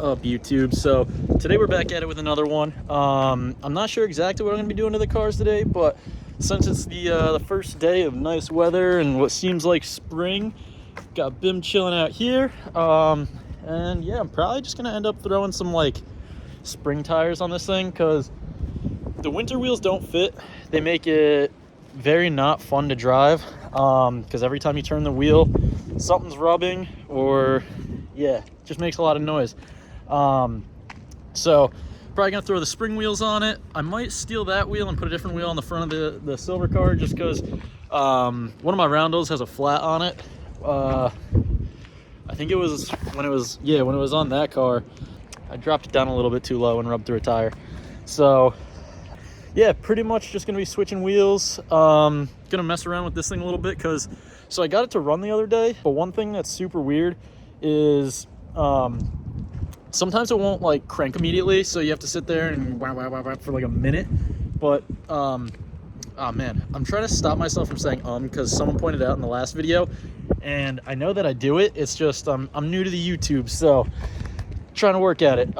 up, YouTube? So today we're back at it with another one. I'm not sure exactly what I'm gonna be doing to the cars today, but since it's the first day of nice weather and what seems like spring, got Bim chilling out here. And yeah, I'm probably just gonna end up throwing some like spring tires on this thing because the winter wheels don't fit. They make it very not fun to drive because every time you turn the wheel, something's rubbing, or yeah, just makes a lot of noise. So probably gonna throw the spring wheels on it. I might steal that wheel and put a different wheel on the front of the silver car just because one of my roundels has a flat on it. I think it was when it was on that car, I dropped it down a little bit too low and rubbed through a tire. So yeah, pretty much just gonna be switching wheels. Gonna mess around with this thing a little bit because so I got it to run the other day, but one thing that's super weird is sometimes it won't like crank immediately, so you have to sit there and wow for like a minute. But oh man, I'm trying to stop myself from saying because someone pointed out in the last video, and I know that I do it, it's just I'm new to the YouTube, so trying to work at it.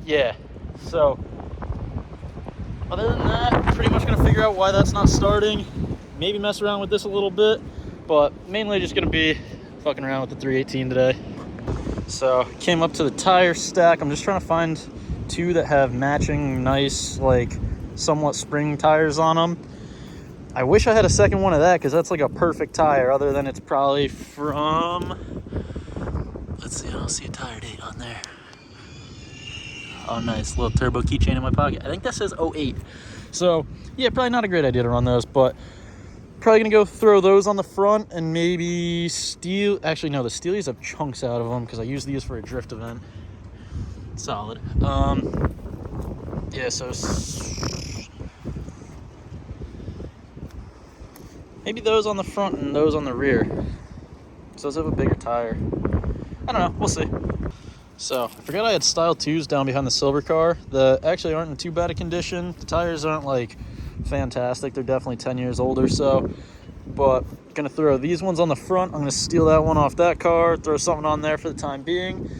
Yeah, so other than that, pretty much gonna figure out why that's not starting, maybe mess around with this a little bit, but mainly just gonna be fucking around with the 318 today. So came up to the tire stack. I'm just trying to find two that have matching nice, like somewhat spring tires on them. I wish I had a second one of that because that's like a perfect tire, other than it's probably from, let's see, I don't see a tire date on there. Oh, nice little turbo keychain in my pocket. I think that says 08. So yeah, probably not a great idea to run those, but probably gonna go throw those on the front and maybe steel. Actually, no, the steelies have chunks out of them because I use these for a drift event. Solid. Yeah, so maybe those on the front and those on the rear. So those have a bigger tire. I don't know, we'll see. So I forgot I had Style 2s down behind the silver car that actually aren't in too bad a condition. The tires aren't like fantastic, they're definitely 10 years old or so, but gonna throw these ones on the front. I'm gonna steal that one off that car, throw something on there for the time being,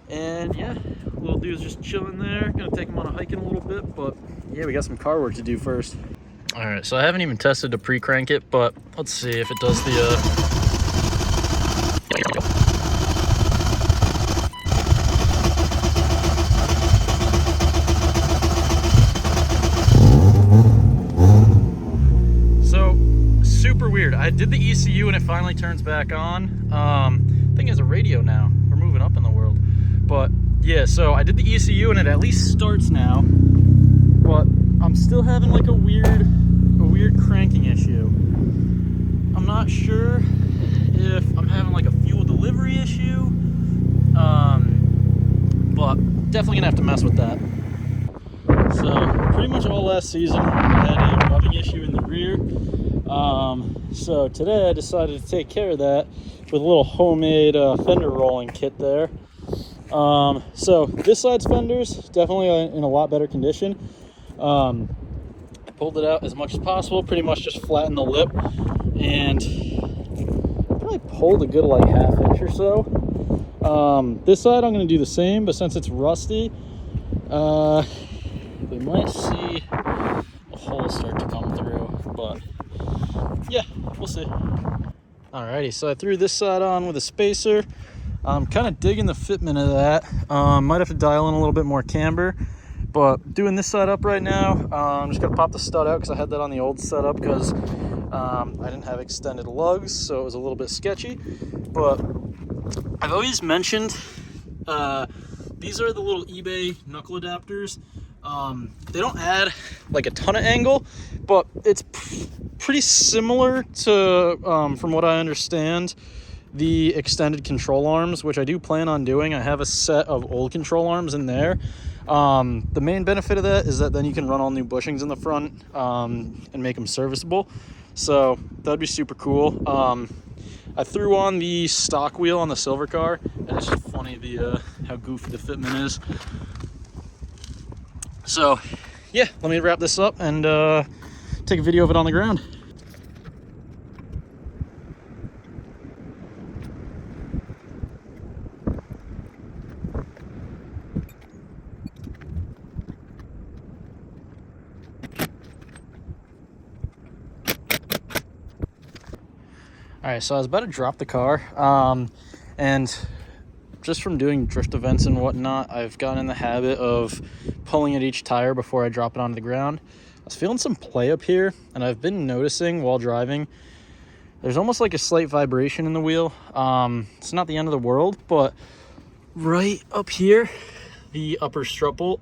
and yeah, little dude's just chilling there. Gonna take him on a hike in a little bit, but yeah, we got some car work to do first. All right, so I haven't even tested to pre-crank it, but let's see if it does the super weird. I did the ECU and it finally turns back on. I think it has a radio now. We're moving up in the world. But yeah, so I did the ECU and it at least starts now. But I'm still having like a weird cranking issue. I'm not sure if I'm having like a fuel delivery issue. But definitely gonna have to mess with that. So pretty much all last season I had a rubbing issue in the rear. So today I decided to take care of that with a little homemade fender rolling kit there. So this side's fenders definitely in a lot better condition. I pulled it out as much as possible, pretty much just flattened the lip, and probably pulled a good like ½ inch or so. This side I'm going to do the same, but since it's rusty, we might see a hole start to come through, but yeah, we'll see. Alrighty, so I threw this side on with a spacer. I'm kind of digging the fitment of that. Might have to dial in a little bit more camber, but doing this side up right now. I'm just gonna pop the stud out because I had that on the old setup because I didn't have extended lugs, so it was a little bit sketchy. But I've always mentioned these are the little eBay knuckle adapters. They don't add like a ton of angle, but it's pretty similar to, from what I understand, the extended control arms, which I do plan on doing. I have a set of old control arms in there. The main benefit of that is that then you can run all new bushings in the front and make them serviceable. So that'd be super cool. I threw on the stock wheel on the silver car, and it's just funny how goofy the fitment is. So yeah, let me wrap this up and take a video of it on the ground. All right, so I was about to drop the car, and just from doing drift events and whatnot, I've gotten in the habit of pulling at each tire before I drop it onto the ground. I was feeling some play up here, and I've been noticing while driving, there's almost like a slight vibration in the wheel. It's not the end of the world, but right up here, the upper strut bolt,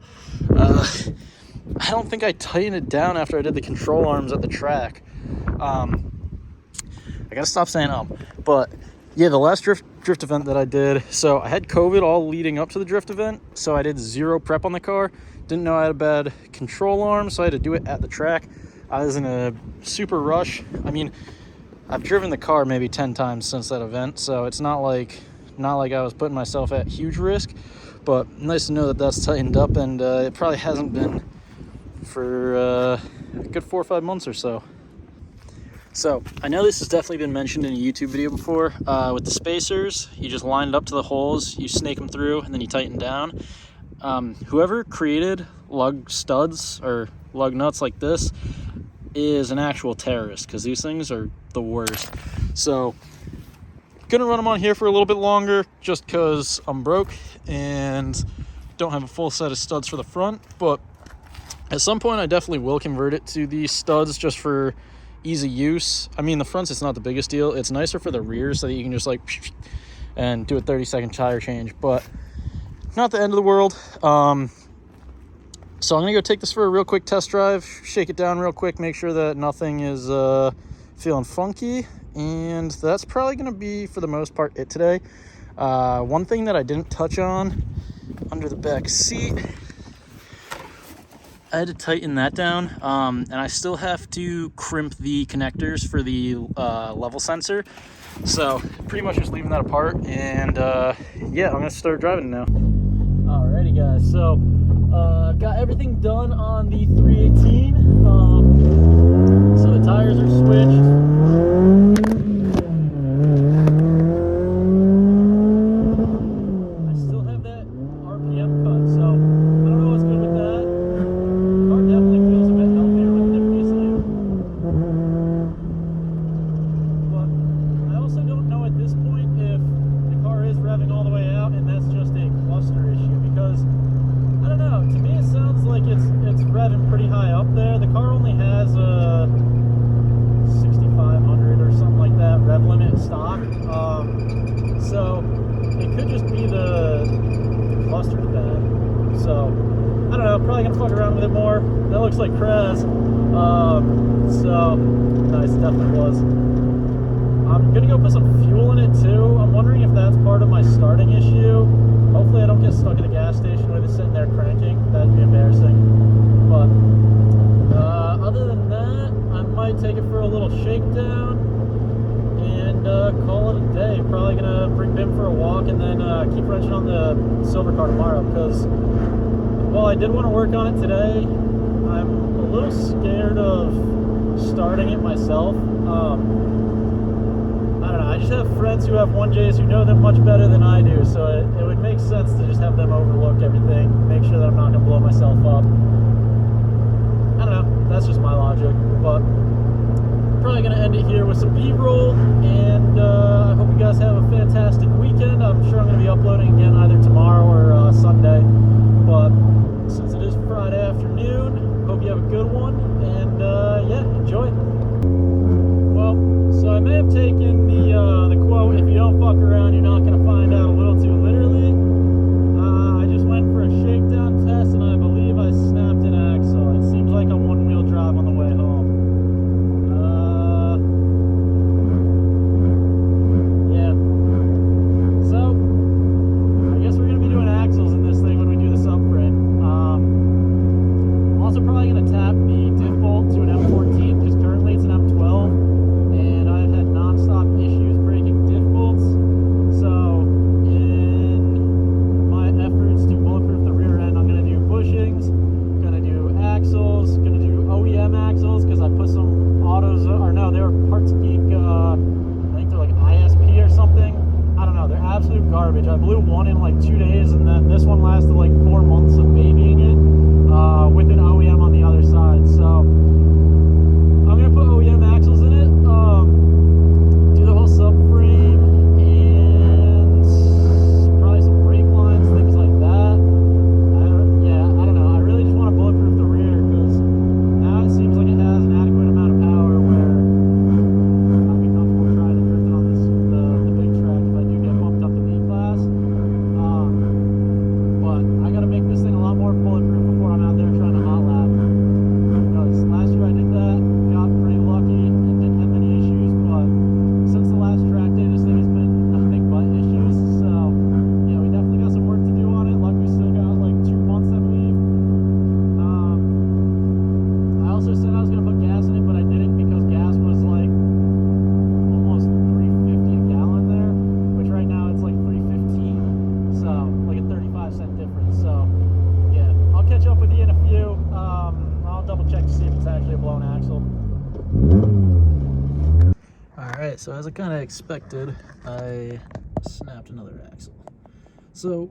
I don't think I tightened it down after I did the control arms at the track. I gotta stop saying but yeah, the last drift event that I did, so I had COVID all leading up to the drift event, so I did zero prep on the car. Didn't know I had a bad control arm, so I had to do it at the track. I was in a super rush. I mean, I've driven the car maybe 10 times since that event, so it's not like I was putting myself at huge risk, but nice to know that that's tightened up, and it probably hasn't been for a good 4 or 5 months or so. So I know this has definitely been mentioned in a YouTube video before. With the spacers, you just line it up to the holes, you snake them through, and then you tighten down. Whoever created lug studs or lug nuts like this is an actual terrorist, because these things are the worst. So gonna run them on here for a little bit longer just because I'm broke and don't have a full set of studs for the front, but at some point I definitely will convert it to these studs just for easy use. I mean, the fronts, it's not the biggest deal. It's nicer for the rear so that you can just like and do a 30-second tire change, but not the end of the world. So I'm gonna go take this for a real quick test drive, shake it down real quick, make sure that nothing is feeling funky, and that's probably gonna be, for the most part, it today. One thing that I didn't touch on under the back seat, I had to tighten that down, and I still have to crimp the connectors for the level sensor. So pretty much just leaving that apart, and yeah, I'm gonna start driving now. Alrighty guys, so got everything done on the 318. So the tires are switched. So it could just be the cluster's bad. So I don't know, probably gonna fuck around with it more. That looks like Krez. So nice, it definitely was. I'm gonna go put some fuel in it too. I'm wondering if that's part of my starting issue. Hopefully I don't get stuck at a gas station with it sitting there cranking. That'd be embarrassing. But other than that, I might take it for a little shakedown and call it a day. Probably gonna bring Bim for a walk and then keep wrenching on the silver car tomorrow, because while I did want to work on it today, I'm a little scared of starting it myself. I don't know, I just have friends who have 1Js who know them much better than I do, so it would make sense to just have them overlook everything, make sure that I'm not gonna blow myself up. I don't know, that's just my logic, but probably gonna end it here with some B-roll, and I hope you guys have a fantastic weekend. I'm sure I'm gonna be uploading again either tomorrow or Sunday, but since it is Friday afternoon, hope you have a good one, and yeah, enjoy. Well, so I may have taken the quote, "If you don't fuck around, you're not gonna find out," a little too literally. I just went for a shakedown test, and I believe I snapped an axle. It seems like a one-wheel drive on the way home. Garbage. I blew one in like 2 days, and then this one lasted like 4 months of babying it with an OEM on the other side. So I'm gonna put OEM axles in it, do the whole actually a blown axle. Alright, so as I kind of expected, I snapped another axle. So,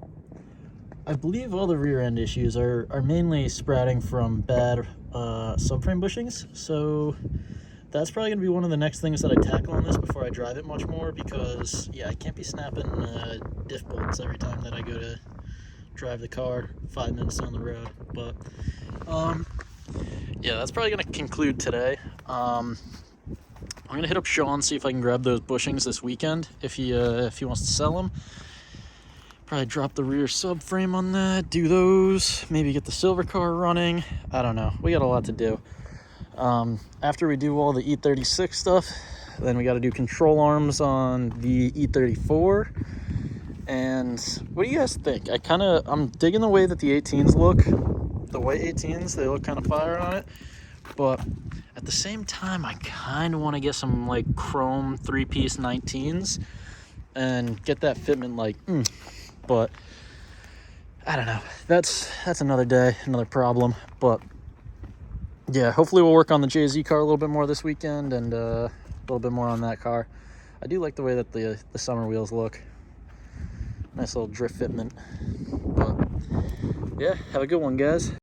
I believe all the rear end issues are mainly sprouting from bad subframe bushings, so that's probably going to be one of the next things that I tackle on this before I drive it much more, because, yeah, I can't be snapping diff bolts every time that I go to drive the car 5 minutes down the road. But, yeah, that's probably going to conclude today. I'm going to hit up Sean, see if I can grab those bushings this weekend, if he wants to sell them. Probably drop the rear subframe on that, do those, maybe get the silver car running. I don't know. We got a lot to do. After we do all the e36 stuff, then we got to do control arms on the e34. And what do you guys think? I'm digging the way that the 18s look. The white 18s, they look kind of fire on it. But at the same time, I kind of want to get some like chrome 3-piece 19s and get that fitment like, But I don't know. That's another day, another problem. But yeah, hopefully we'll work on the JZ car a little bit more this weekend, and a little bit more on that car. I do like the way that the summer wheels look. Nice little drift fitment. But yeah, have a good one, guys.